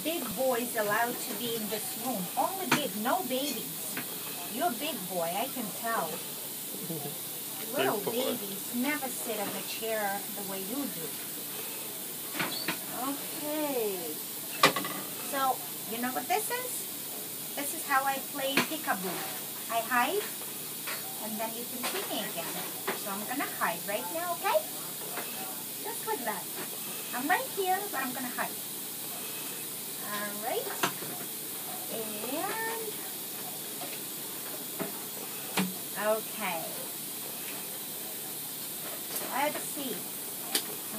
big boys allowed to be in this room. Only big, no babies. You're a big boy, I can tell. Little babies never sit in a chair the way you do. Okay. So, you know what this is? This is how I play peekaboo. I hide, and then you can see me again. So I'm gonna hide right now, okay? Just like that. I'm right here, but I'm gonna hide. Alright. And okay. Let's see.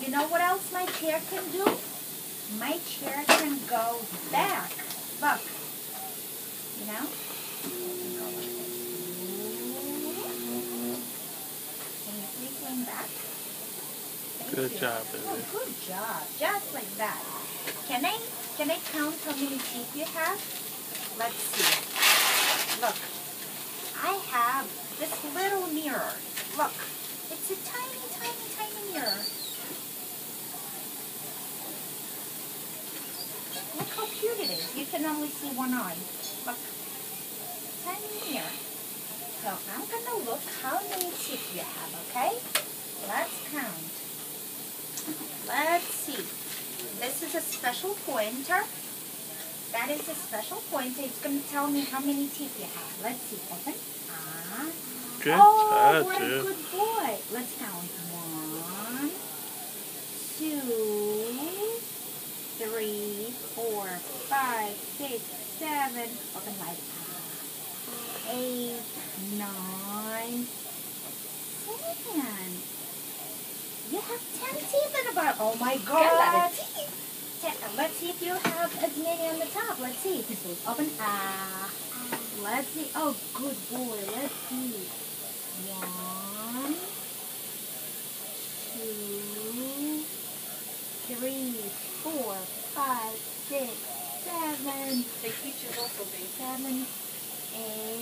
You know what else my chair can do? My chair can go back. Look. You know? Can you please lean back? Good job, baby. Oh, good job. Just like that. Can I count how many teeth you have? Let's see. Look. I have this little mirror. Look. It's a tiny, tiny, tiny mirror. Look how cute it is. You can only see one eye. Look. Tiny mirror. So I'm going to look how many teeth you have, okay? Let's count. Let's see. This is a special pointer. That is a special pointer. It's going to tell me how many teeth you have. Let's see. Open. Good job, what a good boy. Let's count. 1, 2, 3, 4, 5, 6, 7. Open wide. 8, 9, 10. You have 10 teeth in about. Oh my God! Got a lot of teeth. Let's see if you have as many on the top. Let's see. Open. Let's see. Oh, good boy. Let's see. 1, 2, 3, 4, 5, 6, 7. They teach you also, baby. 7, 8.